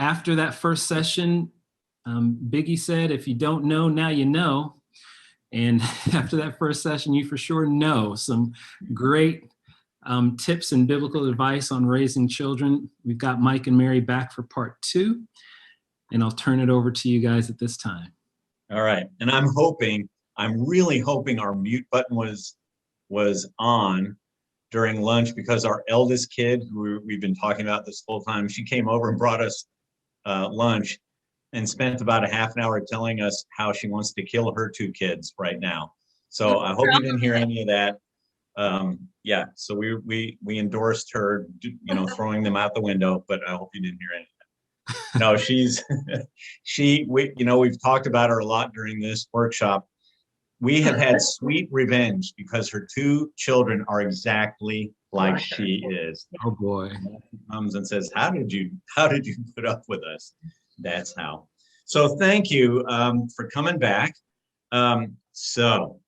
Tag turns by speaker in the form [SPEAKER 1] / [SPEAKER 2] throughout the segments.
[SPEAKER 1] after that first session, Biggie said, if you don't know, now you know. And after that first session, you for sure know some great tips and biblical advice on raising children. We've got Mike and Mary back for part 2, and I'll turn it over to you guys at this time.
[SPEAKER 2] All right. And I'm really hoping our mute button was on during lunch, because our eldest kid, who we've been talking about this whole time, she came over and brought us lunch and spent about a half an hour telling us how she wants to kill her 2 kids right now. So I hope you didn't hear any of that. Yeah, so we endorsed her, throwing them out the window, but I hope you didn't hear any of that. No, we've talked about her a lot during this workshop. We have had sweet revenge because her 2 children are exactly like she is.
[SPEAKER 1] Oh boy.
[SPEAKER 2] She comes and says, how did you put up with us? That's how. So thank you for coming back. So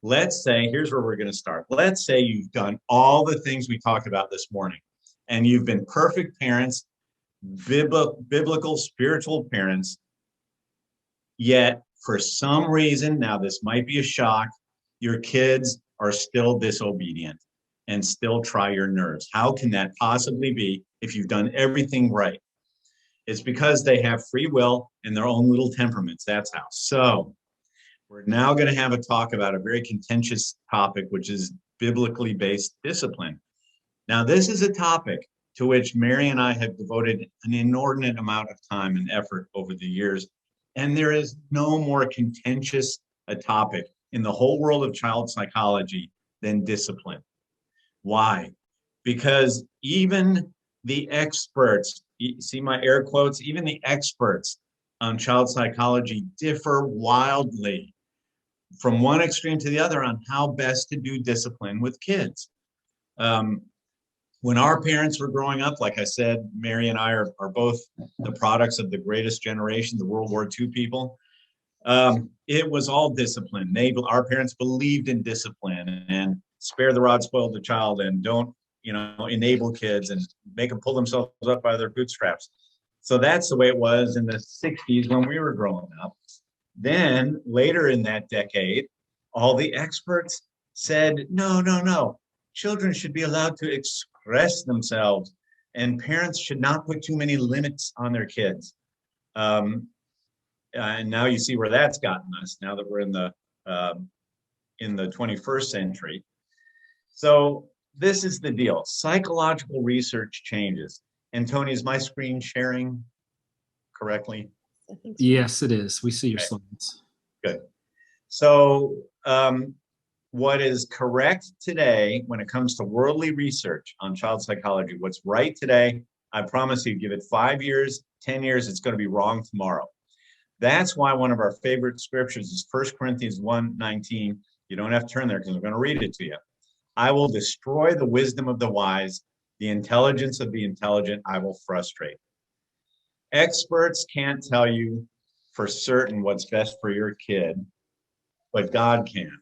[SPEAKER 2] let's say, here's where we're going to start. Let's say you've done all the things we talked about this morning, and you've been perfect parents, biblical, spiritual parents, yet for some reason, now this might be a shock, your kids are still disobedient and still try your nerves. How can that possibly be if you've done everything right? It's because they have free will and their own little temperaments. That's how. So we're now going to have a talk about a very contentious topic, which is biblically based discipline. Now, this is a topic to which Mary and I have devoted an inordinate amount of time and effort over the years. And there is no more contentious a topic in the whole world of child psychology than discipline. Why? Because even the experts, see my air quotes, even the experts on child psychology differ wildly from one extreme to the other on how best to do discipline with kids. When our parents were growing up, like I said, Mary and I are both the products of the greatest generation, the World War II people. It was all discipline. Our parents believed in discipline and spare the rod, spoil the child, and don't, enable kids and make them pull themselves up by their bootstraps. So that's the way it was in the 60s when we were growing up. Then later in that decade, all the experts said, no, children should be allowed to express themselves and parents should not put too many limits on their kids. And now you see where that's gotten us now that we're in the 21st century. So this is the deal. Psychological research changes. And Tony, is my screen sharing correctly?
[SPEAKER 1] Yes, it is. We see your slides.
[SPEAKER 2] Good. So what is correct today when it comes to worldly research on child psychology, what's right today, I promise you, give it 5 years, 10 years, it's going to be wrong tomorrow. That's why one of our favorite scriptures is 1 Corinthians 1:19. You don't have to turn there because I'm going to read it to you. I will destroy the wisdom of the wise, the intelligence of the intelligent I will frustrate. Experts can't tell you for certain what's best for your kid, but God can.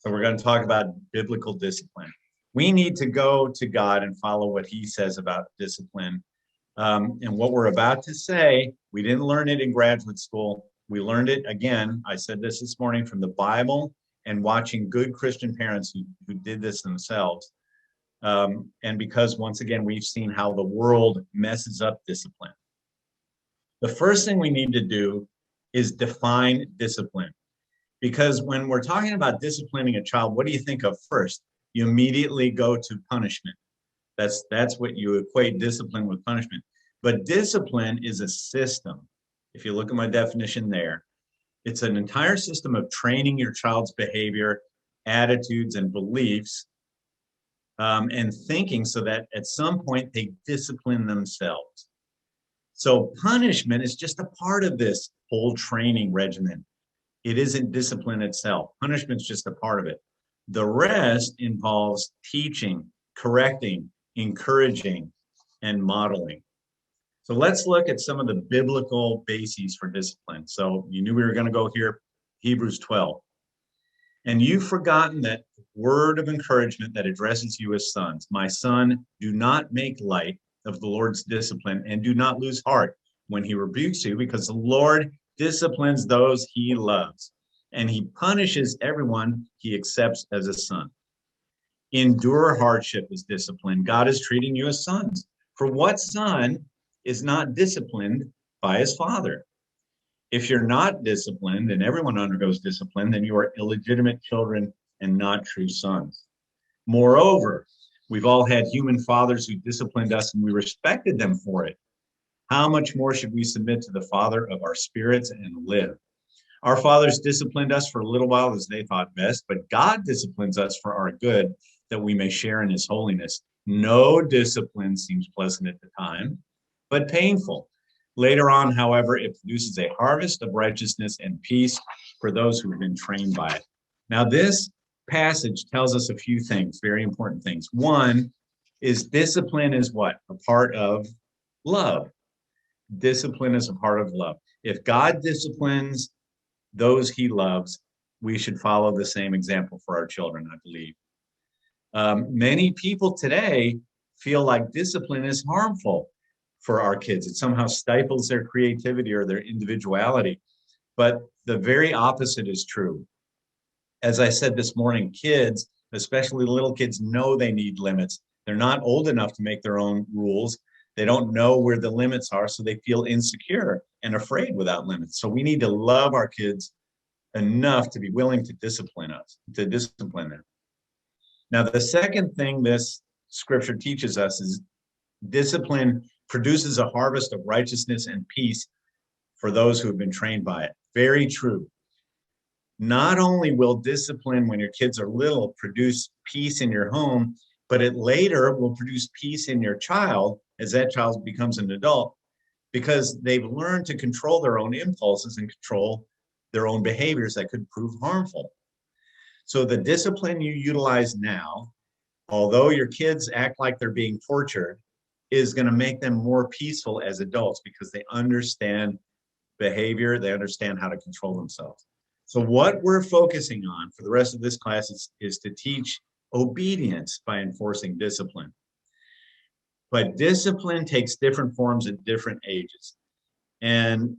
[SPEAKER 2] So we're going to talk about biblical discipline. We need to go to God and follow what he says about discipline. And what we're about to say, we didn't learn it in graduate school. We learned it, again, I said this morning, from the Bible and watching good Christian parents who did this themselves. And because, once again, we've seen how the world messes up discipline. The first thing we need to do is define discipline. Because when we're talking about disciplining a child, what do you think of first? You immediately go to punishment. That's what you equate discipline with punishment. But discipline is a system. If you look at my definition there, it's an entire system of training your child's behavior, attitudes, and beliefs, and thinking so that at some point they discipline themselves. So punishment is just a part of this whole training regimen. It isn't discipline itself. Punishment's just a part of it. The rest involves teaching, correcting, encouraging, and modeling. So let's look at some of the biblical bases for discipline. So you knew we were going to go here, Hebrews 12. And you've forgotten that word of encouragement that addresses you as sons. My son, do not make light of the Lord's discipline and do not lose heart when he rebukes you, because the Lord disciplines those he loves, and he punishes everyone he accepts as a son. Endure hardship as discipline. God is treating you as sons. For what son is not disciplined by his father? If you're not disciplined, and everyone undergoes discipline, then you are illegitimate children and not true sons. Moreover, we've all had human fathers who disciplined us and we respected them for it. How much more should we submit to the Father of our spirits and live? Our fathers disciplined us for a little while as they thought best, but God disciplines us for our good, that we may share in his holiness. No discipline seems pleasant at the time, but painful. Later on, however, it produces a harvest of righteousness and peace for those who have been trained by it. Now, this passage tells us a few things, very important things. One is discipline is what? A part of love. Discipline is a part of love. If God disciplines those he loves, we should follow the same example for our children, I believe. Many people today feel like discipline is harmful for our kids. It somehow stifles their creativity or their individuality. But the very opposite is true. As I said this morning, kids, especially little kids, know they need limits. They're not old enough to make their own rules. They don't know where the limits are, so they feel insecure and afraid without limits. So we need to love our kids enough to be willing to discipline them. Now, the second thing this scripture teaches us is discipline produces a harvest of righteousness and peace for those who have been trained by it. Very true. Not only will discipline when your kids are little produce peace in your home, but it later will produce peace in your child as that child becomes an adult, because they've learned to control their own impulses and control their own behaviors that could prove harmful. So the discipline you utilize now, although your kids act like they're being tortured, is going to make them more peaceful as adults because they understand behavior, they understand how to control themselves. So what we're focusing on for the rest of this class is to teach obedience by enforcing discipline. But discipline takes different forms at different ages. And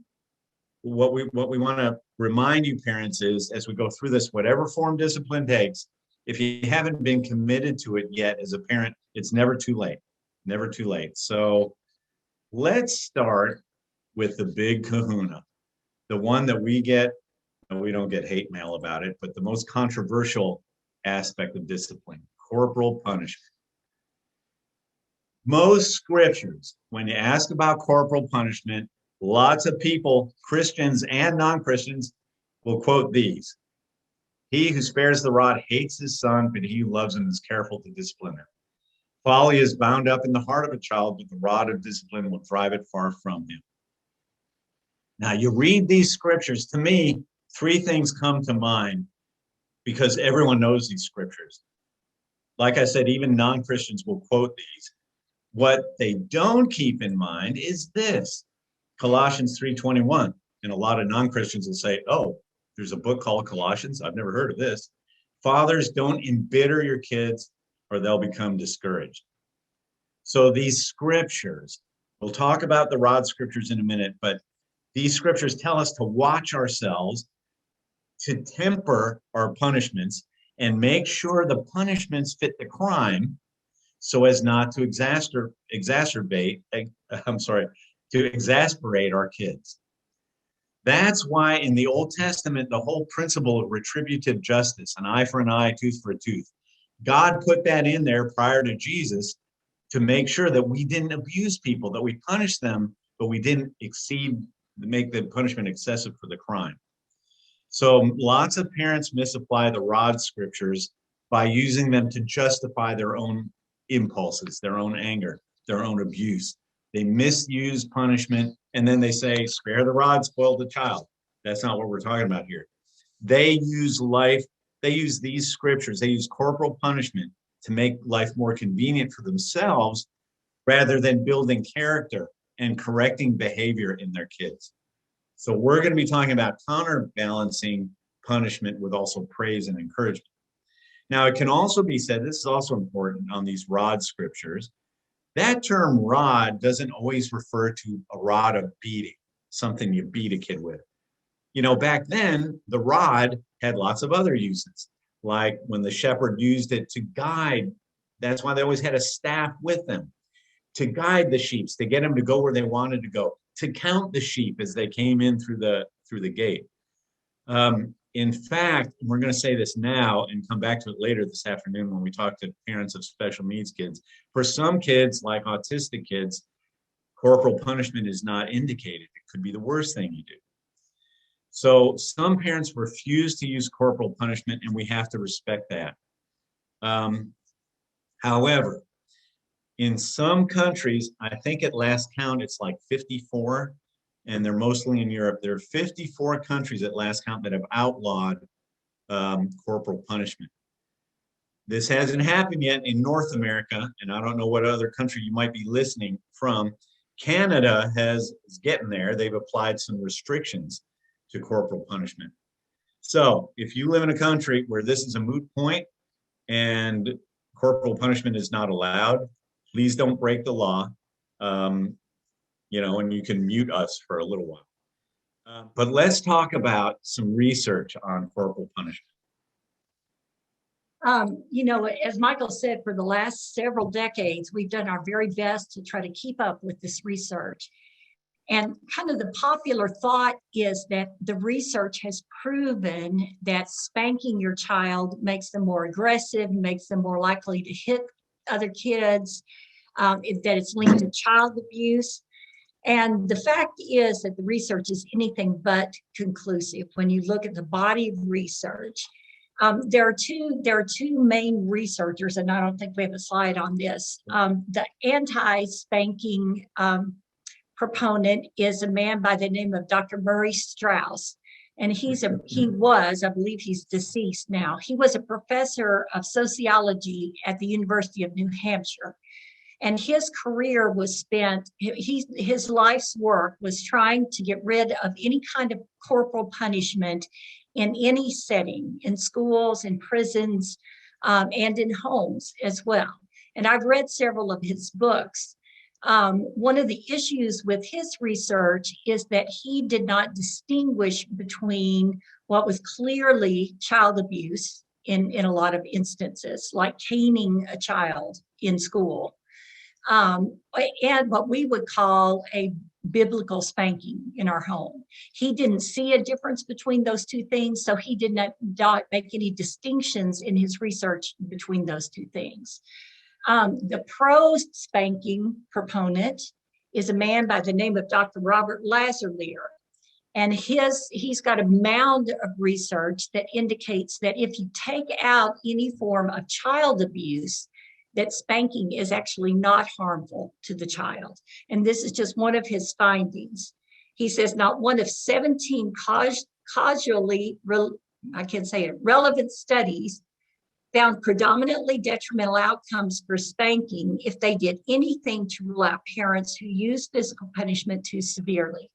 [SPEAKER 2] what we want to remind you parents is, as we go through this, whatever form discipline takes, if you haven't been committed to it yet as a parent, it's never too late. Never too late. So let's start with the big kahuna, the one that we get, and we don't get hate mail about it, but the most controversial aspect of discipline, corporal punishment. Most scriptures, when you ask about corporal punishment, lots of people, Christians and non-Christians, will quote these. He who spares the rod hates his son, but he who loves him is careful to discipline him. Folly is bound up in the heart of a child, but the rod of discipline will drive it far from him. Now, you read these scriptures, to me, three things come to mind because everyone knows these scriptures. Like I said, even non-Christians will quote these. What they don't keep in mind is this, Colossians 3:21. And a lot of non-Christians will say, oh, there's a book called Colossians. I've never heard of this. Fathers, don't embitter your kids or they'll become discouraged. So these scriptures, we'll talk about the rod scriptures in a minute, but these scriptures tell us to watch ourselves, to temper our punishments, and make sure the punishments fit the crime so as not to exasperate our kids. That's why in the Old Testament, the whole principle of retributive justice, an eye for an eye, tooth for a tooth, God put that in there prior to Jesus to make sure that we didn't abuse people, that we punished them, but we didn't make the punishment excessive for the crime. So lots of parents misapply the rod scriptures by using them to justify their own impulses, their own anger, their own abuse. They misuse punishment, and then they say, spare the rod, spoil the child. That's not what we're talking about here. They use these scriptures, they use corporal punishment to make life more convenient for themselves rather than building character and correcting behavior in their kids. So we're going to be talking about counterbalancing punishment with also praise and encouragement. Now, it can also be said, this is also important on these rod scriptures, That term rod doesn't always refer to a rod of beating, something you beat a kid with. You know, back then, the rod had lots of other uses, like when the shepherd used it to guide. That's why they always had a staff with them, to guide the sheep, to get them to go where they wanted to go, to count the sheep as they came in through the gate. In fact, we're going to say this now and come back to it later this afternoon when we talk to parents of special needs kids. For some kids, like autistic kids, corporal punishment is not indicated. It could be the worst thing you do. So some parents refuse to use corporal punishment, and we have to respect that. However, in some countries, I think at last count, it's like 54, and they're mostly in Europe. There are 54 countries at last count that have outlawed corporal punishment. This hasn't happened yet in North America, and I don't know what other country you might be listening from. Canada is getting there. They've applied some restrictions to corporal punishment. So if you live in a country where this is a moot point and corporal punishment is not allowed, please don't break the law. You know, and you can mute us for a little while. But let's talk about some research on corporal punishment.
[SPEAKER 3] You know, as Michael said, for the last several decades, we've done our very best to try to keep up with this research. And kind of the popular thought is that the research has proven that spanking your child makes them more aggressive, makes them more likely to hit other kids, that it's linked to child abuse. And the fact is that the research is anything but conclusive. When you look at the body of research, there are two main researchers, and I don't think we have a slide on this. The anti-spanking proponent is a man by the name of Dr. Murray Strauss, and he was, I believe he's deceased now. He was a professor of sociology at the University of New Hampshire. And his career was spent, his life's work was trying to get rid of any kind of corporal punishment in any setting, in schools, in prisons, and in homes as well. And I've read several of his books. One of the issues with his research is that he did not distinguish between what was clearly child abuse in a lot of instances, like caning a child in school, and what we would call a biblical spanking in our home. He didn't see a difference between those two things, so he did not make any distinctions in his research between those two things. The pro-spanking proponent is a man by the name of Dr. Robert Lazarlier. And he's got a mound of research that indicates that if you take out any form of child abuse, that spanking is actually not harmful to the child. And this is just one of his findings. He says not one of 17 relevant studies found predominantly detrimental outcomes for spanking if they did anything to rule out parents who use physical punishment too severely.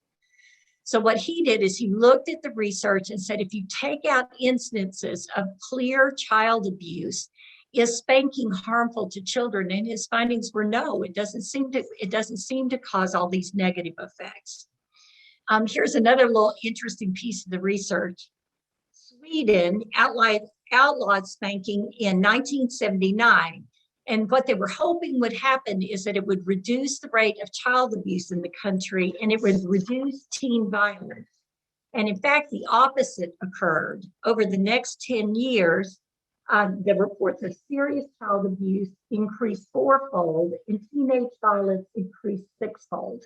[SPEAKER 3] So what he did is he looked at the research and said, if you take out instances of clear child abuse, is spanking harmful to children? And his findings were no, it doesn't seem to cause all these negative effects. Here's another little interesting piece of the research. Sweden outlawed spanking in 1979. And what they were hoping would happen is that it would reduce the rate of child abuse in the country and it would reduce teen violence. And in fact, the opposite occurred. Over the next 10 years, the reports of serious child abuse increased fourfold and teenage violence increased sixfold.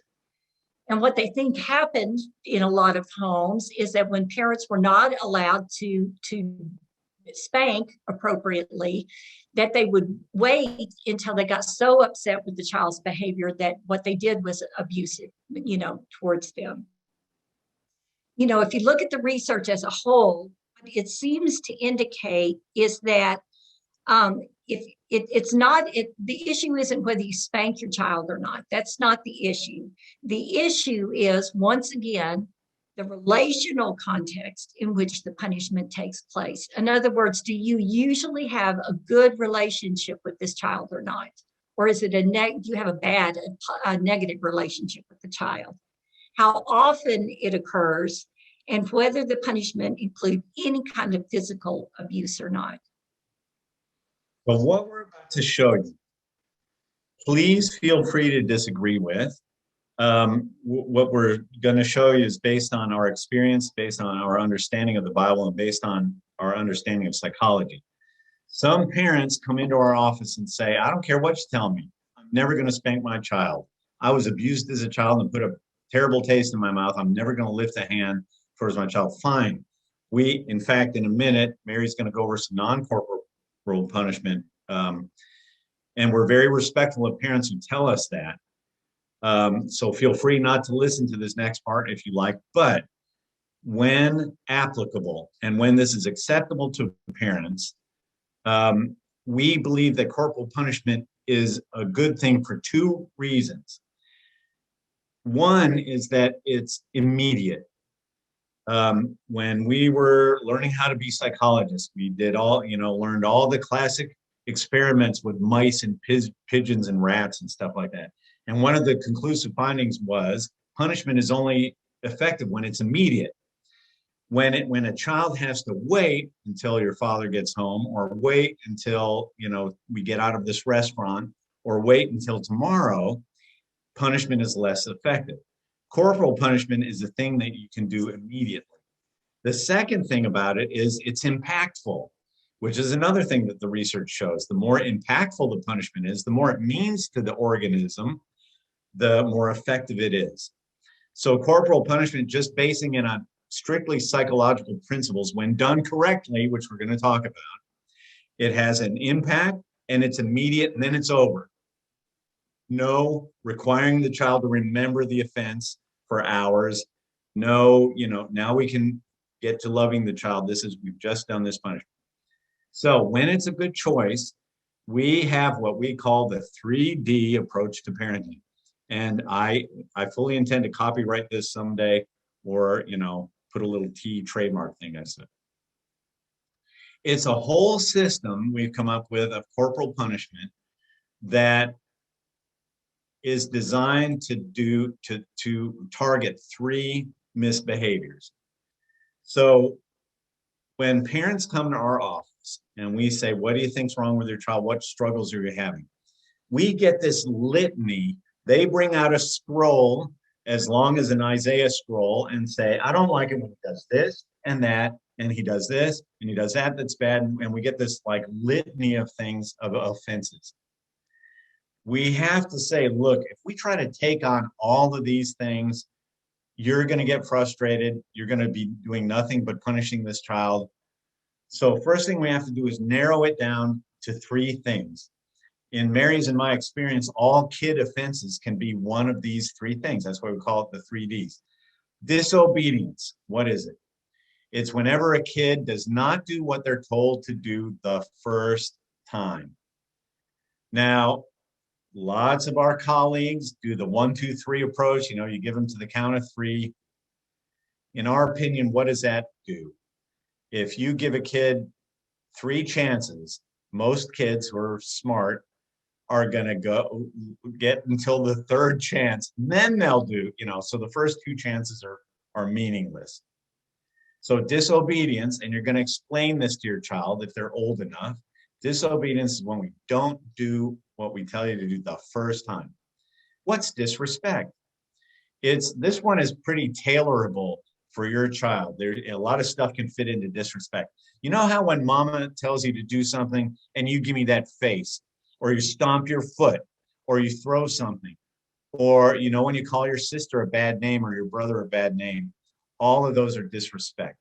[SPEAKER 3] And what they think happened in a lot of homes is that when parents were not allowed to spank appropriately, that they would wait until they got so upset with the child's behavior that what they did was abusive, towards them. If you look at the research as a whole, what it seems to indicate is that the issue isn't whether you spank your child or not. That's not the issue. The issue is, once again, the relational context in which the punishment takes place. In other words, do you usually have a good relationship with this child or not? or is it do you have a negative relationship with the child? How often it occurs, and whether the punishment include any kind of physical abuse or not.
[SPEAKER 2] But what we're about to show you, please feel free to disagree with. What we're going to show you is based on our experience, based on our understanding of the Bible, and based on our understanding of psychology. Some parents come into our office and say, I don't care what you tell me, I'm never going to spank my child. I was abused as a child and put a terrible taste in my mouth. I'm never going to lift a hand towards my child. Fine. In fact, in a minute, Mary's going to go over some non-corporal punishment. And we're very respectful of parents who tell us that. So feel free not to listen to this next part if you like, but when applicable and when this is acceptable to parents, we believe that corporal punishment is a good thing for two reasons. One is that it's immediate. When we were learning how to be psychologists, we learned all the classic experiments with mice and pigeons and rats and stuff like that. And one of the conclusive findings was punishment is only effective when it's immediate. When a child has to wait until your father gets home, or wait until we get out of this restaurant, or wait until tomorrow, punishment is less effective. Corporal punishment is a thing that you can do immediately. The second thing about it is it's impactful, which is another thing that the research shows. The more impactful the punishment is, the more it means to the organism, the more effective it is. So corporal punishment, just basing it on strictly psychological principles, when done correctly, which we're going to talk about, it has an impact and it's immediate and then it's over. No requiring the child to remember the offense for hours. No, now we can get to loving the child. We've just done this punishment. So when it's a good choice, we have what we call the 3D approach to parenting. And I fully intend to copyright this someday, or, put a little T trademark thing I said. It's a whole system we've come up with of corporal punishment that is designed to target 3 misbehaviors. So when parents come to our office and we say, what do you think's wrong with your child? What struggles are you having? We get this litany. They bring out a scroll as long as an Isaiah scroll and say, I don't like it when he does this and that, and he does this and he does that, that's bad. And we get this like litany of things, of offenses. We have to say, look, if we try to take on all of these things, you're going to get frustrated. You're going to be doing nothing but punishing this child. So first thing we have to do is narrow it down to 3 things. In Mary's and my experience, all kid offenses can be one of these 3 things. That's why we call it the 3 Ds. Disobedience. What is it? It's whenever a kid does not do what they're told to do the first time. Now, lots of our colleagues do the 1, 2, 3 approach. You give them to the count of 3. In our opinion, what does that do? If you give a kid 3 chances, most kids who are smart are going to go get until the 3rd chance, and then they'll do, so the first 2 chances are meaningless. So disobedience, and you're going to explain this to your child if they're old enough. Disobedience is when we don't do what we tell you to do the first time. What's disrespect? This one is pretty tailorable for your child. A lot of stuff can fit into disrespect. You know how when mama tells you to do something and you give me that face, or you stomp your foot, or you throw something, or when you call your sister a bad name or your brother a bad name, all of those are disrespect.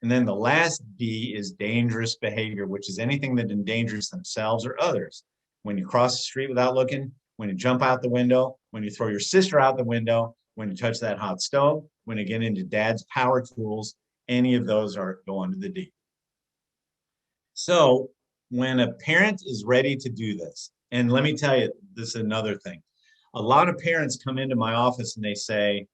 [SPEAKER 2] And then the last D is dangerous behavior, which is anything that endangers themselves or others. When you cross the street without looking, when you jump out the window, when you throw your sister out the window, when you touch that hot stove, when you get into dad's power tools, any of those go under the D. So when a parent is ready to do this, and let me tell you, this is another thing. A lot of parents come into my office and they say,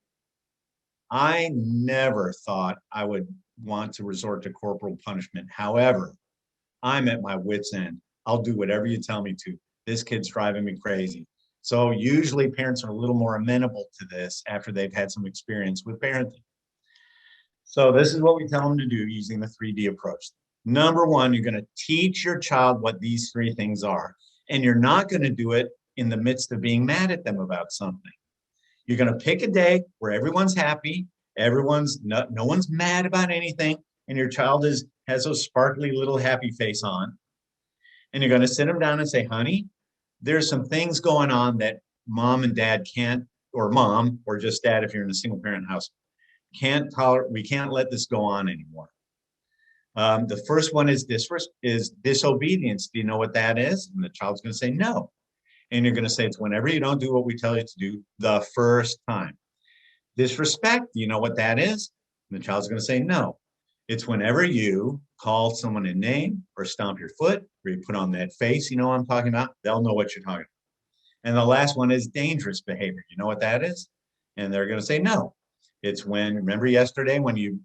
[SPEAKER 2] I never thought I would want to resort to corporal punishment. However, I'm at my wit's end. I'll do whatever you tell me to. this kid's driving me crazy. So usually parents are a little more amenable to this after they've had some experience with parenting. So this is what we tell them to do using the 3D approach. Number one, you're going to teach your child what these three things are. And you're not going to do it in the midst of being mad at them about something. You're going to pick a day where everyone's happy, no one's mad about anything, and your child has a sparkly little happy face on. And you're going to sit them down and say, honey, there's some things going on that mom and dad can't, or mom, or just dad if you're in a single parent house, can't tolerate. We can't let this go on anymore. The first one is disobedience. Do you know what that is? And the child's going to say no. And you're going to say it's whenever you don't do what we tell you to do the first time. Disrespect, do you know what that is? And the child's going to say no. It's whenever you call someone a name or stomp your foot or you put on that face, you know what I'm talking about? They'll know what you're talking about. And the last one is dangerous behavior. You know what that is? And they're going to say no. It's remember yesterday when you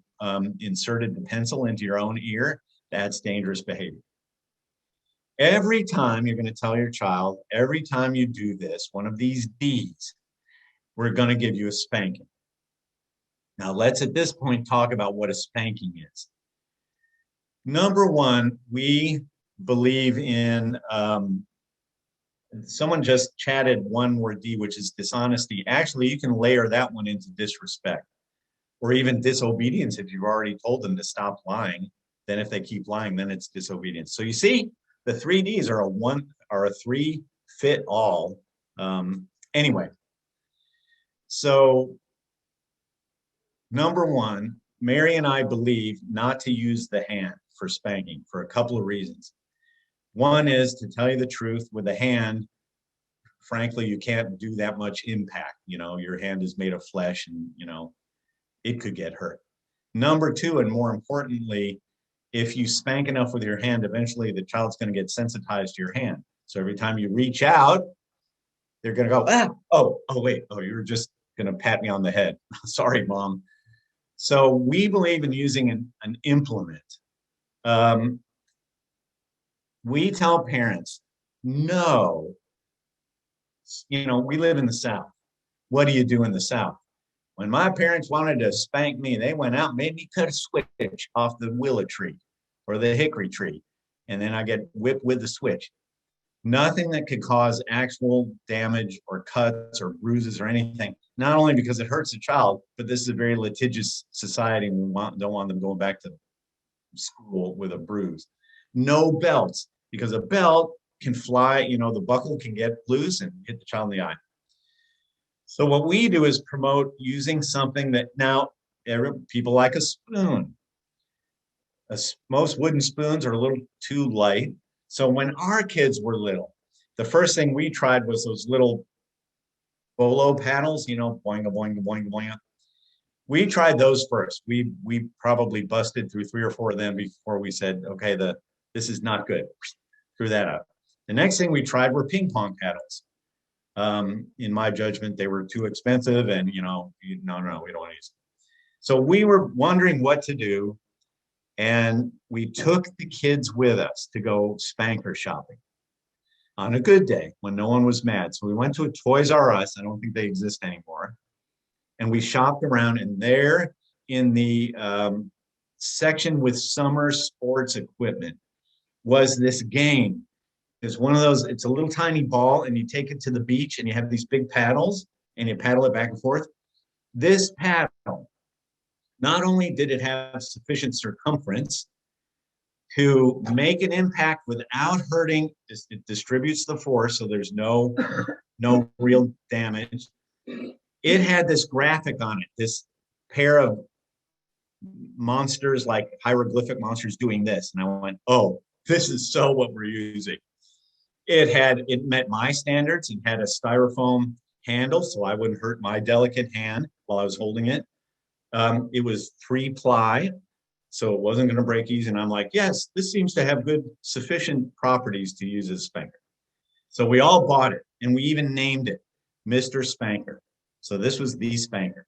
[SPEAKER 2] inserted the pencil into your own ear? That's dangerous behavior. Every time you're going to tell your child, every time you do this, one of these D's, we're going to give you a spanking. Now let's at this point talk about what a spanking is. Number one, we believe in, someone just chatted one word D, which is dishonesty. Actually, you can layer that one into disrespect or even disobedience. If you've already told them to stop lying, then if they keep lying, then it's disobedience. So you see, the 3 Ds are a 3 fit all. Anyway, so number one, Mary and I believe not to use the hand for spanking for a couple of reasons. One is, to tell you the truth, with a hand, frankly, you can't do that much impact. You know, your hand is made of flesh and, you know, it could get hurt. Number two, and more importantly, if you spank enough with your hand, eventually the child's going to get sensitized to your hand. So every time you reach out, they're going to go, wait, you were just going to pat me on the head. Sorry, mom. So we believe in using an implement. We tell parents, no, you know, we live in the South. What do you do in the South? When my parents wanted to spank me, they went out and made me cut a switch off the willow tree or the hickory tree. And then I get whipped with the switch. Nothing that could cause actual damage or cuts or bruises or anything. Not only because it hurts the child, but this is a very litigious society and we don't want them going back to school with a bruise. No belts, because a belt can fly, you know, the buckle can get loose and hit the child in the eye. So what we do is promote using something that now people like a spoon. Most wooden spoons are a little too light. So when our kids were little, the first thing we tried was those little bolo paddles, you know, boing, boing, boing, boing. We tried those first. We probably busted through 3 or 4 of them before we said, okay, this is not good. Threw that out. The next thing we tried were ping pong paddles. In my judgment, they were too expensive and, you know, no, we don't want to use them. So we were wondering what to do. And we took the kids with us to go spanker shopping on a good day when no one was mad. So we went to a Toys R Us. I don't think they exist anymore. And we shopped around, and there in the section with summer sports equipment was this game. It's one of those, it's a little tiny ball and you take it to the beach and you have these big paddles and you paddle it back and forth. This paddle, not only did it have sufficient circumference to make an impact without hurting, it distributes the force, so there's no real damage. It had this graphic on it, this pair of monsters, like hieroglyphic monsters doing this. And I went, oh, this is so what we're using. It met my standards. It had a styrofoam handle, so I wouldn't hurt my delicate hand while I was holding it. It was 3-ply, so it wasn't going to break easy. And I'm like, yes, this seems to have good, sufficient properties to use as a spanker. So we all bought it, and we even named it Mr. Spanker. So this was the spanker.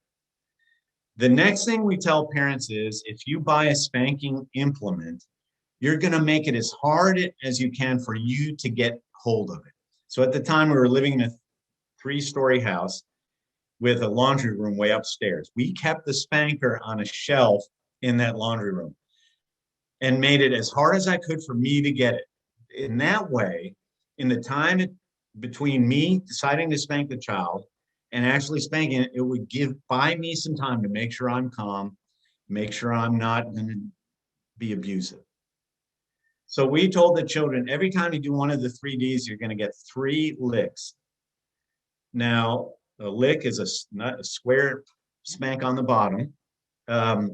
[SPEAKER 2] The next thing we tell parents is, if you buy a spanking implement, you're going to make it as hard as you can for you to get hold of it. So at the time, we were living in a 3-story house with a laundry room way upstairs. We kept the spanker on a shelf in that laundry room and made it as hard as I could for me to get it. In that way, in the time between me deciding to spank the child and actually spanking it, it would buy me some time to make sure I'm calm, make sure I'm not going to be abusive. So we told the children, every time you do one of the 3Ds, you're going to get 3 licks. Now, a lick is a square spank on the bottom. I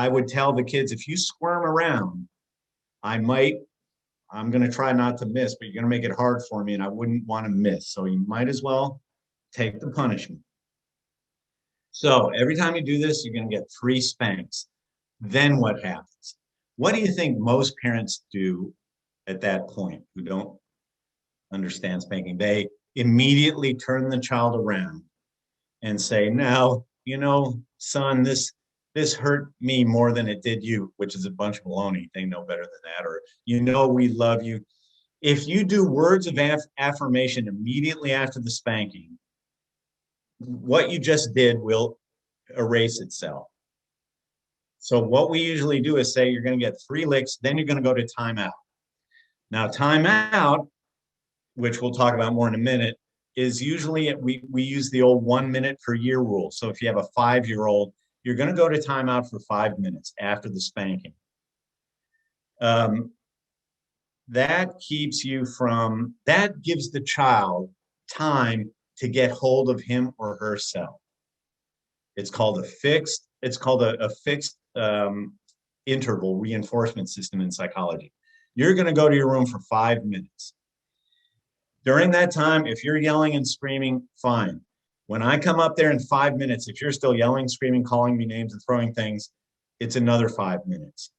[SPEAKER 2] would tell the kids, if you squirm around, I'm going to try not to miss, but you're going to make it hard for me, and I wouldn't want to miss. So you might as well take the punishment. So every time you do this, you're going to get 3 spanks. Then what happens? What do you think most parents do at that point who don't understand spanking? They immediately turn the child around and say, now, son, this hurt me more than it did you, which is a bunch of baloney. They know better than that. Or, we love you. If you do words of affirmation immediately after the spanking, what you just did will erase itself. So what we usually do is say, you're going to get 3 licks, then you're going to go to timeout. Now, timeout, which we'll talk about more in a minute, is usually we use the old 1 minute per year rule. So if you have a 5-year-old, you're going to go to timeout for 5 minutes after the spanking. That gives the child time to get hold of him or herself. It's called a fixed interval reinforcement system in psychology. You're going to go to your room for 5 minutes. During that time, if you're yelling and screaming, fine. When I come up there in 5 minutes, if you're still yelling, screaming, calling me names and throwing things, it's another 5 minutes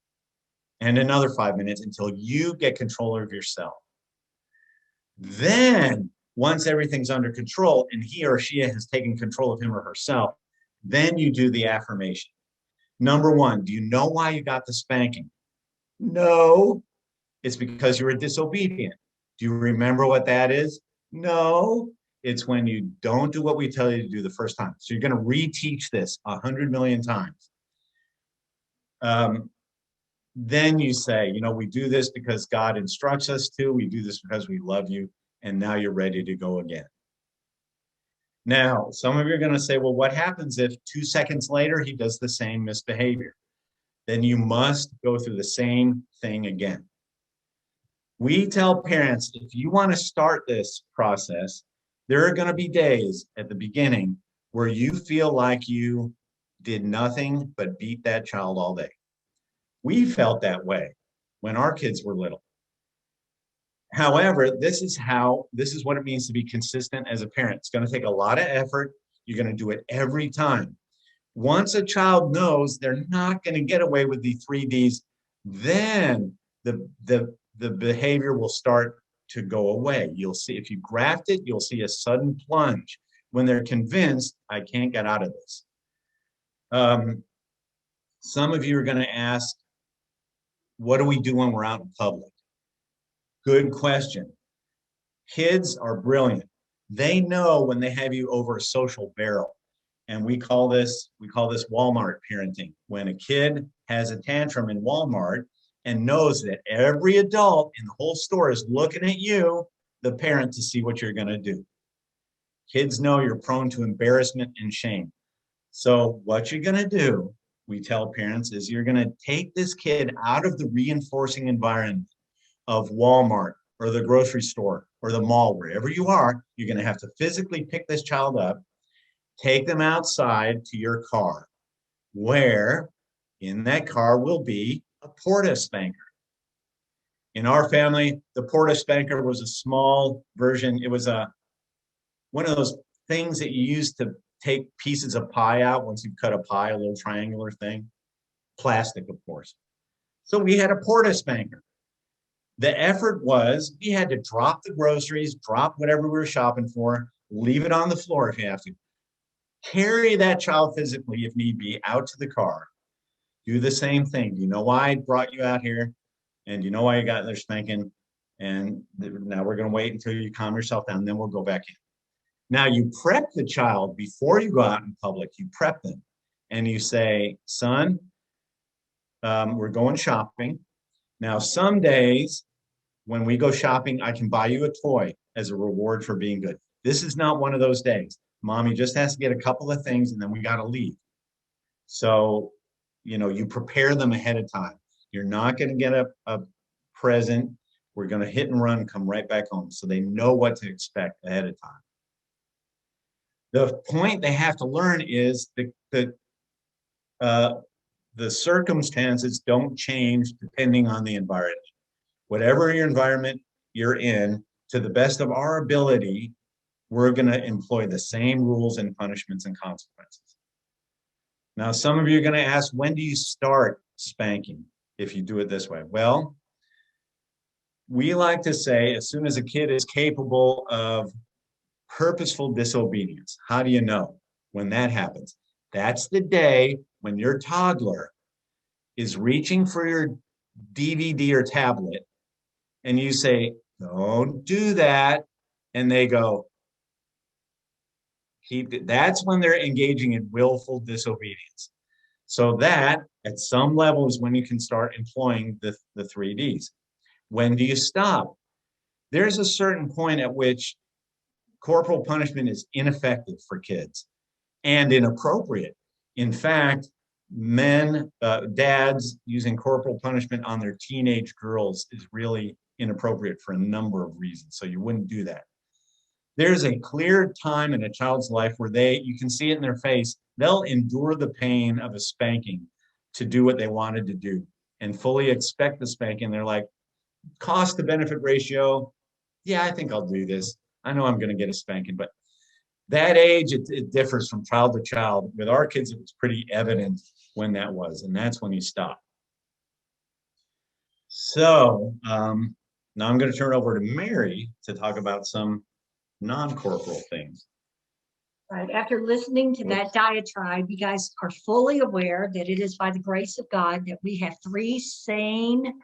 [SPEAKER 2] and another 5 minutes until you get control of yourself. Then, once everything's under control and he or she has taken control of him or herself, then you do the affirmation. Number 1, do you know why you got the spanking? No, it's because you were disobedient. Do you remember what that is? No, it's when you don't do what we tell you to do the first time. So you're going to reteach this 100 million times. Then you say, we do this because God instructs us to. We do this because we love you. And now you're ready to go again. Now, some of you are going to say, well, what happens if 2 seconds later he does the same misbehavior? Then you must go through the same thing again. We tell parents, if you want to start this process, there are going to be days at the beginning where you feel like you did nothing but beat that child all day. We felt that way when our kids were little. However, this is what it means to be consistent as a parent. It's going to take a lot of effort. You're going to do it every time. Once a child knows they're not going to get away with the 3Ds, then the behavior will start to go away. You'll see, if you graft it, you'll see a sudden plunge when they're convinced, I can't get out of this. Some of you are going to ask, what do we do when we're out in public? Good question. Kids are brilliant. They know when they have you over a social barrel. And we call this Walmart parenting. When a kid has a tantrum in Walmart and knows that every adult in the whole store is looking at you, the parent, to see what you're going to do. Kids know you're prone to embarrassment and shame. So what you're going to do, we tell parents, is you're going to take this kid out of the reinforcing environment of Walmart or the grocery store or the mall, wherever you are. You're going to have to physically pick this child up, take them outside to your car, where in that car will be a Porta spanker. In our family, the Porta spanker was a small version. It was one of those things that you used to take pieces of pie out once you cut a pie, a little triangular thing. Plastic, of course. So we had a Porta spanker. The effort was we had to drop the groceries, drop whatever we were shopping for, leave it on the floor if you have to. Carry that child physically, if need be, out to the car. Do the same thing. Do you know why I brought you out here? And do you know why you got there spanking? And now we're going to wait until you calm yourself down, then we'll go back in. Now you prep the child before you go out in public. You prep them and you say, son, we're going shopping. Now, some days when we go shopping, I can buy you a toy as a reward for being good. This is not one of those days. Mommy just has to get a couple of things and then we got to leave. So, you prepare them ahead of time. You're not going to get a present. We're going to hit and run, come right back home. So they know what to expect ahead of time. The point they have to learn is the circumstances don't change depending on the environment. Whatever your environment you're in, to the best of our ability, we're going to employ the same rules and punishments and consequences. Now, some of you are going to ask, when do you start spanking if you do it this way? Well, we like to say as soon as a kid is capable of purposeful disobedience. How do you know when that happens? That's the day when your toddler is reaching for your DVD or tablet and you say, don't do that. And they go, keep it. That's when they're engaging in willful disobedience. So that at some level is when you can start employing the 3 Ds. When do you stop? There's a certain point at which corporal punishment is ineffective for kids and inappropriate. In fact, dads using corporal punishment on their teenage girls is really inappropriate for a number of reasons. So you wouldn't do that. There's a clear time in a child's life where you can see it in their face, they'll endure the pain of a spanking to do what they wanted to do and fully expect the spanking. They're like, cost to benefit ratio, yeah, I think I'll do this. I know I'm going to get a spanking, but that age, it differs from child to child. With our kids, it was pretty evident when that was, and that's when you stop. So now I'm going to turn over to Mary to talk about some non-corporal things.
[SPEAKER 3] Right. After listening to that diatribe, you guys are fully aware that it is by the grace of God that we have 3 sane,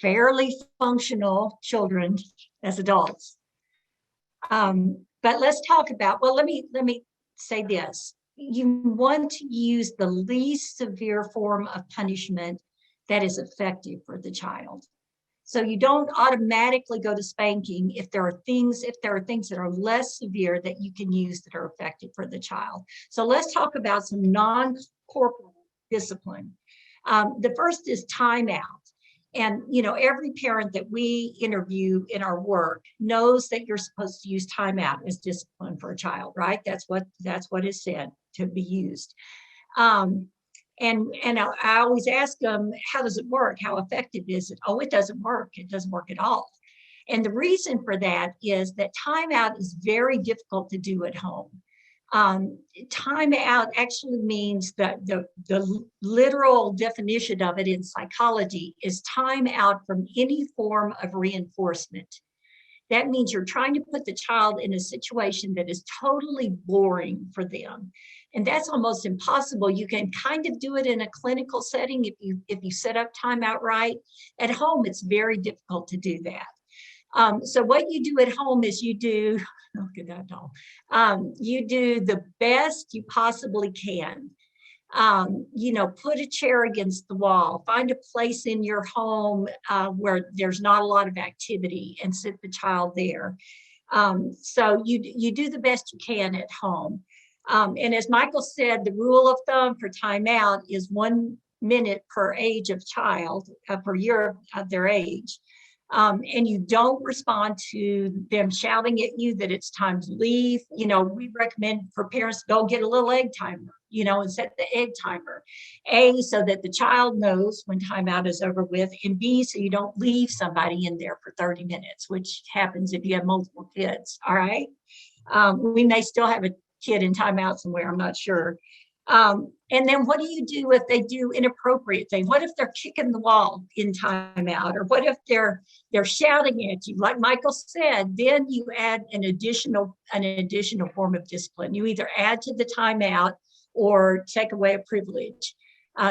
[SPEAKER 3] fairly functional children as adults. But let's talk about, well, let me say this. You want to use the least severe form of punishment that is effective for the child. So you don't automatically go to spanking if there are things that are less severe that you can use that are effective for the child. So let's talk about some non-corporal discipline. The first is timeout. And, every parent that we interview in our work knows that you're supposed to use timeout as discipline for a child, right? That's what is said to be used. And I always ask them, how does it work? How effective is it? Oh, it doesn't work. It doesn't work at all. And the reason for that is that timeout is very difficult to do at home. Timeout actually means that the literal definition of it in psychology is time out from any form of reinforcement. That means you're trying to put the child in a situation that is totally boring for them. And that's almost impossible. You can kind of do it in a clinical setting if you set up timeout right. At home, it's very difficult to do that. So what you do at home is you do the best you possibly can. Put a chair against the wall, find a place in your home where there's not a lot of activity and sit the child there. So you do the best you can at home. And as Michael said, the rule of thumb for timeout is 1 minute per age of child, per year of their age. And you don't respond to them shouting at you that it's time to leave. We recommend for parents to go get a little egg timer, and set the egg timer. A, so that the child knows when timeout is over with, and B, so you don't leave somebody in there for 30 minutes, which happens if you have multiple kids. All right. We may still have a kid in timeout somewhere, I'm not sure. And then what do you do if they do inappropriate things? What if they're kicking the wall in timeout? Or what if they're shouting at you? Like Michael said, then you add an additional form of discipline. You either add to the timeout or take away a privilege.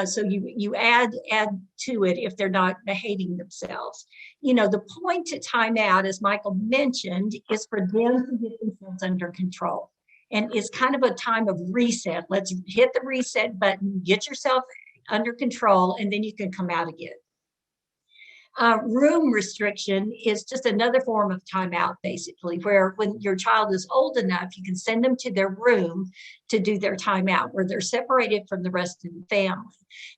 [SPEAKER 3] So you add to it if they're not behaving themselves. You know, the point to timeout, as Michael mentioned, is for them to get themselves under control. And it's kind of a time of reset. Let's hit the reset button, get yourself under control, and then you can come out again. Room restriction is just another form of timeout, basically, where when your child is old enough, you can send them to their room to do their timeout, where they're separated from the rest of the family.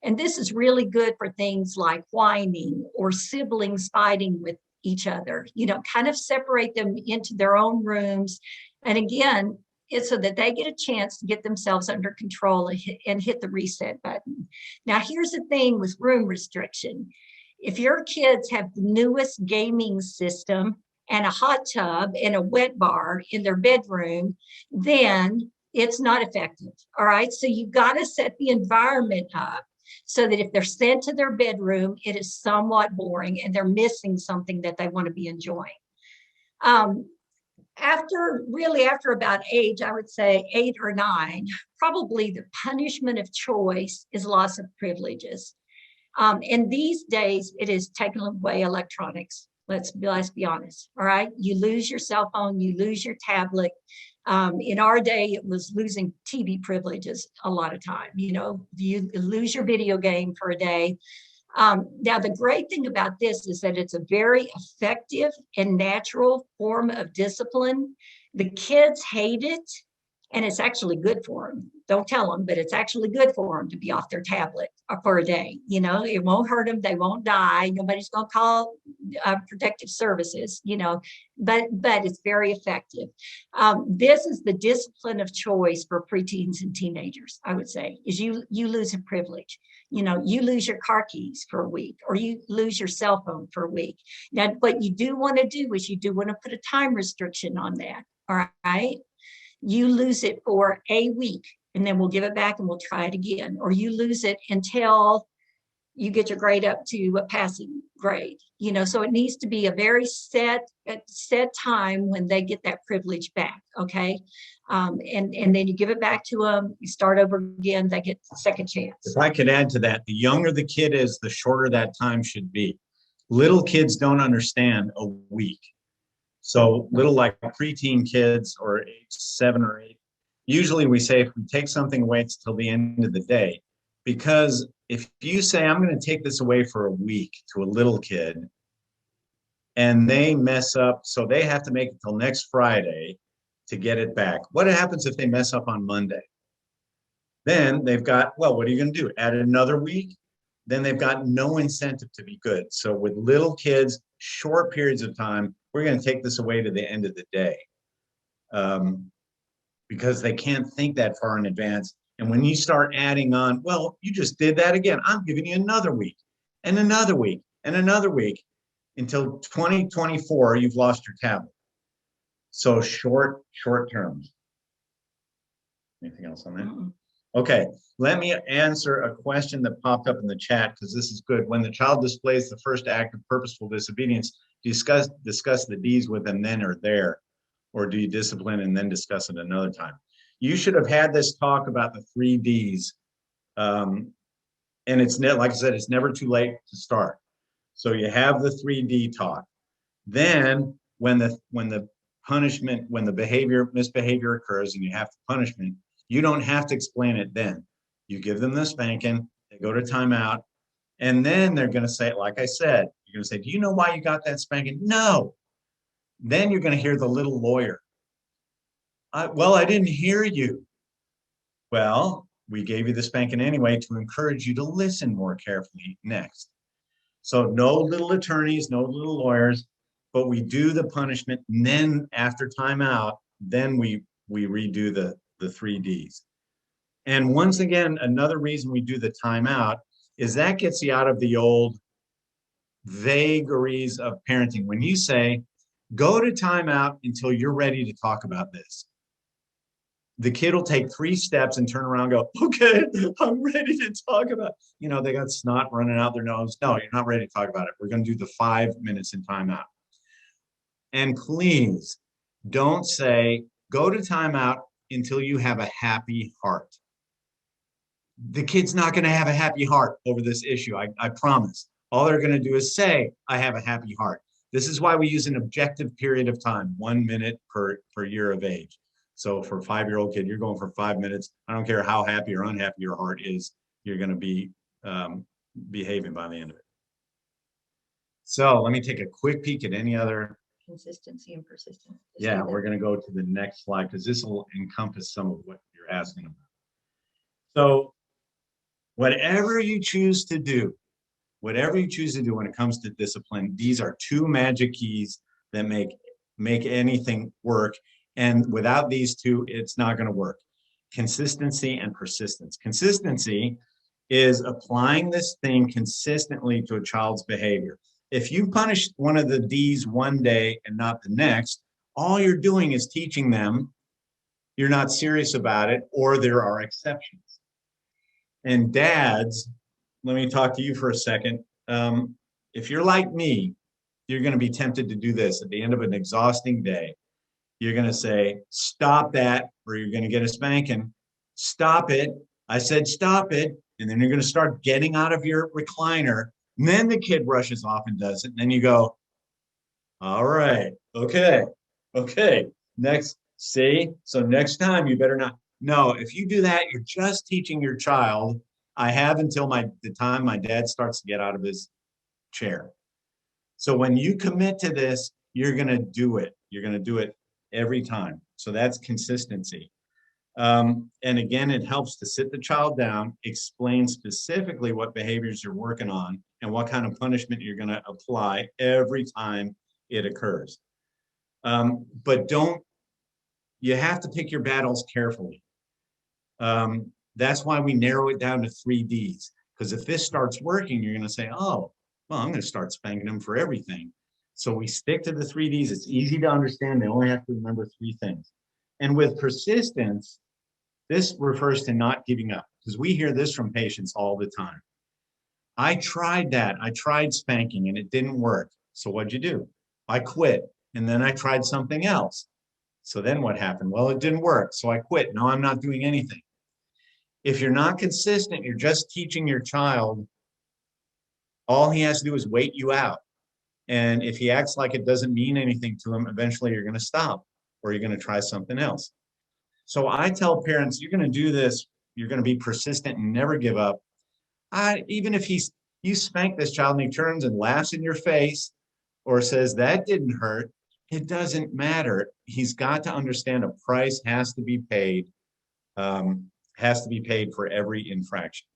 [SPEAKER 3] And this is really good for things like whining or siblings fighting with each other, you know, kind of separate them into their own rooms. And again, it's so that they get a chance to get themselves under control and hit the reset button. Now, here's the thing with room restriction. If your kids have the newest gaming system and a hot tub and a wet bar in their bedroom, then it's not effective. All right. So you've got to set the environment up so that if they're sent to their bedroom, it is somewhat boring and they're missing something that they want to be enjoying. After about age, I would say 8 or 9, probably the punishment of choice is loss of privileges. And these days, it is taking away electronics. Let's be honest. All right. You lose your cell phone, you lose your tablet. In our day, it was losing TV privileges a lot of time. You know, you lose your video game for a day. Now, the great thing about this is that it's a very effective and natural form of discipline. The kids hate it, and it's actually good for them. Don't tell them, but it's actually good for them to be off their tablet for a day. You know, it won't hurt them. They won't die. Nobody's going to call protective services, you know, but it's very effective. This is the discipline of choice for preteens and teenagers, I would say, is you lose a privilege. You know, you lose your car keys for a week, or you lose your cell phone for a week. Now, what you do want to do is you do want to put a time restriction on that. All right. You lose it for a week, and then we'll give it back and we'll try it again. Or you lose it until you get your grade up to a passing grade. You know, so it needs to be a very set time when they get that privilege back. Okay. And then you give it back to them, you start over again, they get a second chance.
[SPEAKER 2] If I could add to that, the younger the kid is, the shorter that time should be. Little kids don't understand a week. So little, like preteen kids or age 7 or 8, usually we say if we take something away, it's till the end of the day. Because if you say, I'm going to take this away for a week to a little kid, and they mess up, so they have to make it till next Friday to get it back. What happens if they mess up on Monday? Then they've got, well, what are you going to do? Add another week? Then they've got no incentive to be good. So with little kids, short periods of time, we're going to take this away to the end of the day, because they can't think that far in advance. And when you start adding on, well, you just did that again. I'm giving you another week and another week and another week until 2024, you've lost your tablet. So short terms. Anything else on that? Okay, let me answer a question that popped up in the chat, because this is good. When the child displays the first act of purposeful disobedience, discuss the D's with them then or there, or do you discipline and then discuss it another time? You should have had this talk about the 3 D's, and it's like I said, it's never too late to start. So you have the 3D talk. Then when the punishment, when the misbehavior occurs and you have the punishment, you don't have to explain it then. You give them the spanking, they go to timeout, and then they're going to say, like I said, you're going to say, do you know why you got that spanking? No. Then you're going to hear the little lawyer. Well, I didn't hear you. Well, we gave you the spanking anyway to encourage you to listen more carefully next. So no little attorneys, no little lawyers, but we do the punishment, and then after timeout, then we redo the 3 Ds. And once again, another reason we do the timeout is that gets you out of the old vagaries of parenting. When you say, go to timeout until you're ready to talk about this, the kid will take 3 steps and turn around and go, okay, I'm ready to talk about, they got snot running out their nose. No, you're not ready to talk about it. We're going to do the 5 minutes in timeout. And please don't say, go to timeout until you have a happy heart. the kid's not going to have a happy heart over this issue. I promise. All they're going to do is say, I have a happy heart. This is why we use an objective period of time, 1 minute per year of age. So for a 5-year-old kid, you're going for 5 minutes. I don't care how happy or unhappy your heart is, you're going to be behaving by the end of it. So let me take a quick peek at any other.
[SPEAKER 3] Consistency and persistence.
[SPEAKER 2] Yeah, we're going to go to the next slide because this will encompass some of what you're asking about. So whatever you choose to do when it comes to discipline, these are 2 magic keys that make anything work. And without these 2, it's not going to work. Consistency and persistence. Consistency is applying this thing consistently to a child's behavior. If you punish one of the D's one day and not the next, all you're doing is teaching them you're not serious about it, or there are exceptions. And dads, let me talk to you for a second. If you're like me, you're going to be tempted to do this at the end of an exhausting day. You're going to say, stop that, or you're going to get a spanking. Stop it. I said, stop it. And then you're going to start getting out of your recliner. And then the kid rushes off and does it. And then you go, all right, okay, next, see? So next time you better not. No, if you do that, you're just teaching your child. I have until the time my dad starts to get out of his chair. So when you commit to this, you're going to do it. You're going to do it every time. So that's consistency. And again, it helps to sit the child down, explain specifically what behaviors you're working on and what kind of punishment you're going to apply every time it occurs. But you have to pick your battles carefully. That's why we narrow it down to 3 Ds. Because if this starts working, you're going to say, oh, well, I'm going to start spanking them for everything. So we stick to the 3 Ds. It's easy to understand. They only have to remember 3 things. And with persistence, this refers to not giving up, because we hear this from patients all the time. I tried that. I tried spanking and it didn't work. So what'd you do? I quit. And then I tried something else. So then what happened? Well, it didn't work. So I quit. No, I'm not doing anything. If you're not consistent, you're just teaching your child. All he has to do is wait you out. And if he acts like it doesn't mean anything to him, eventually you're going to stop or you're going to try something else. So I tell parents, you're going to do this. You're going to be persistent and never give up. Even if you spank this child and he turns and laughs in your face or says that didn't hurt, it doesn't matter. He's got to understand a price has to be paid for every infraction.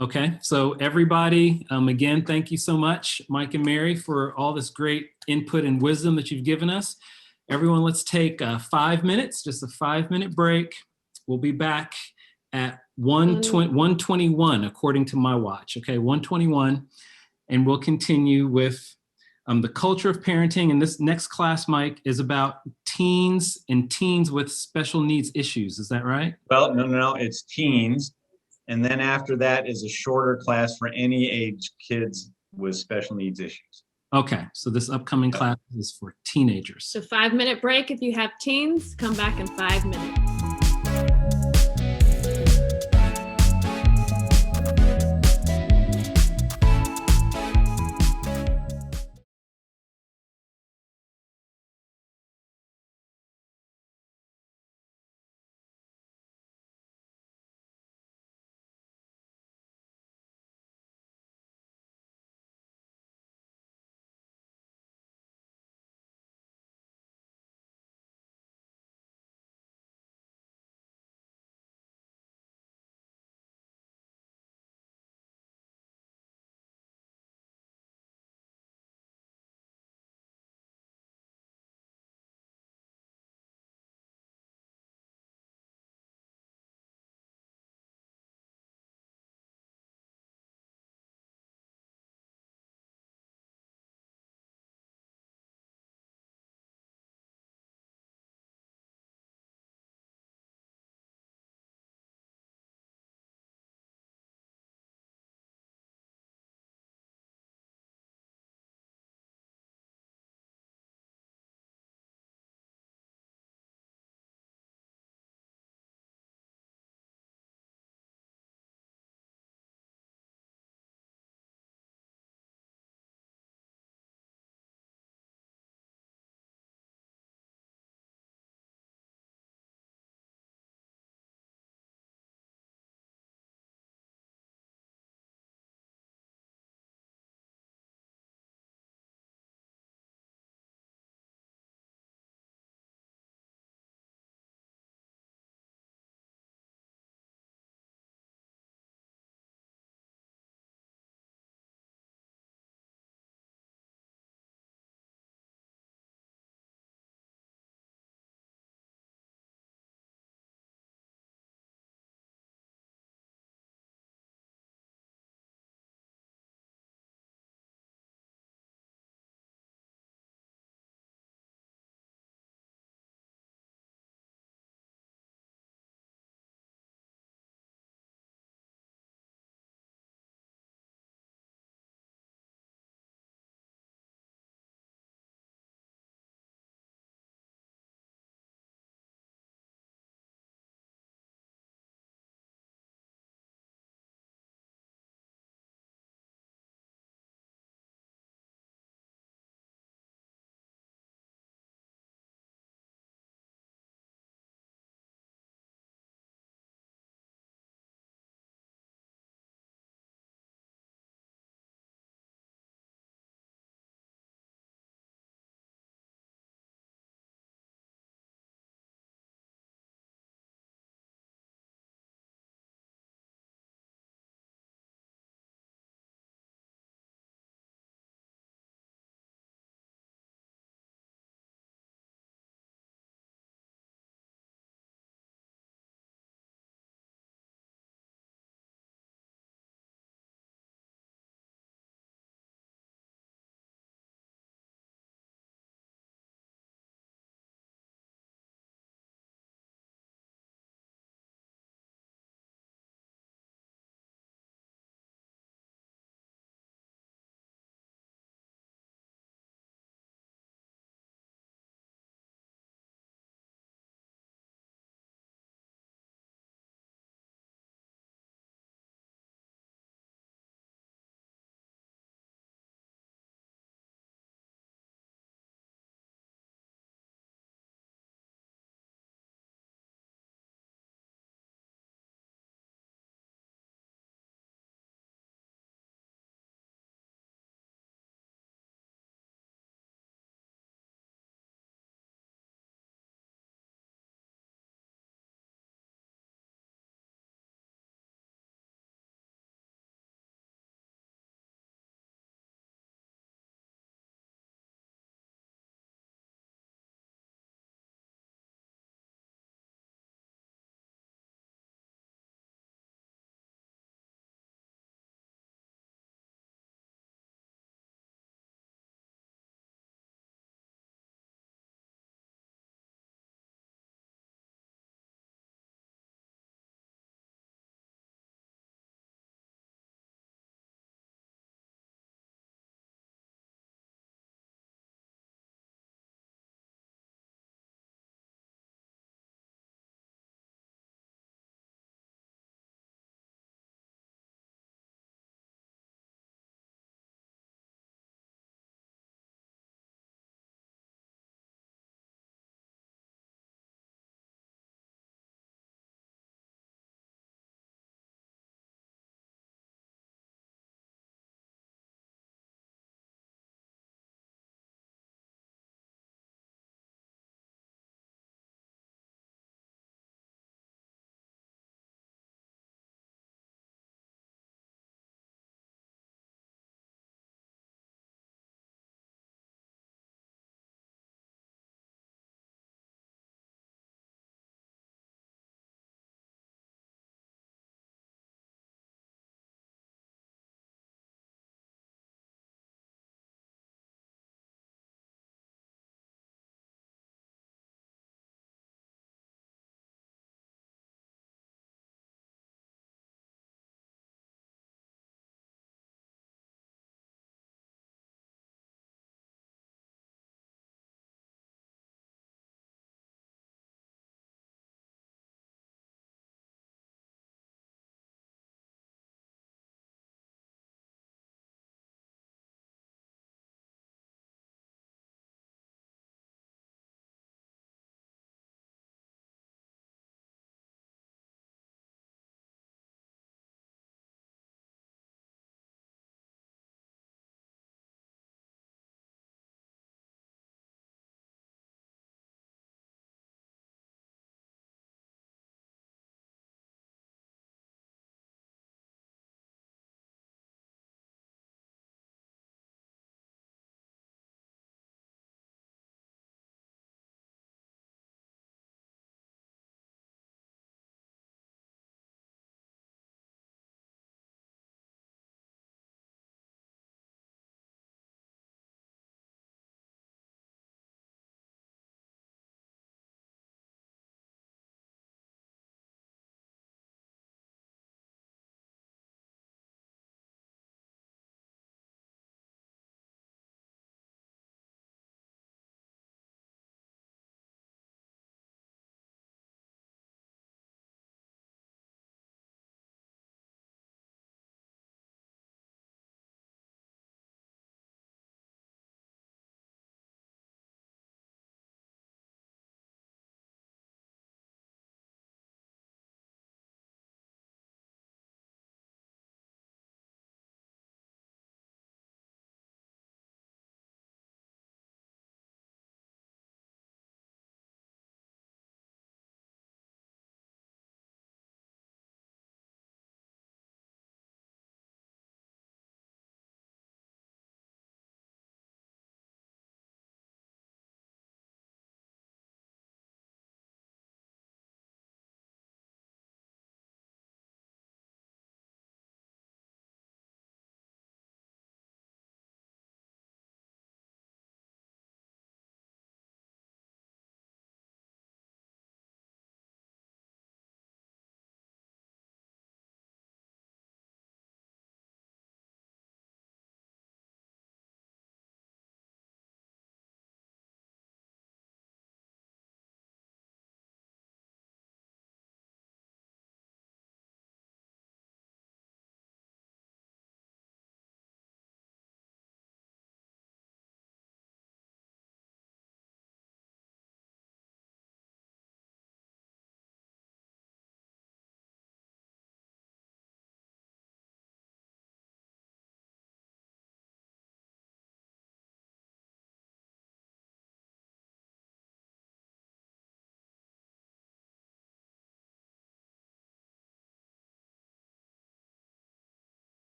[SPEAKER 1] Okay, so everybody, again, thank you so much, Mike and Mary, for all this great input and wisdom that you've given us. Everyone, let's take 5 minutes, just a 5-minute break. We'll be back at 1:21, according to my watch. Okay, 1:21, and we'll continue with the culture of parenting. And this next class, Mike, is about teens and teens with special needs issues. Is that right?
[SPEAKER 2] Well, no, it's teens. And then after that is a shorter class for any age kids with special needs issues.
[SPEAKER 1] Okay, so this upcoming class is for teenagers.
[SPEAKER 4] So 5-minute break if you have teens. Come back in 5 minutes.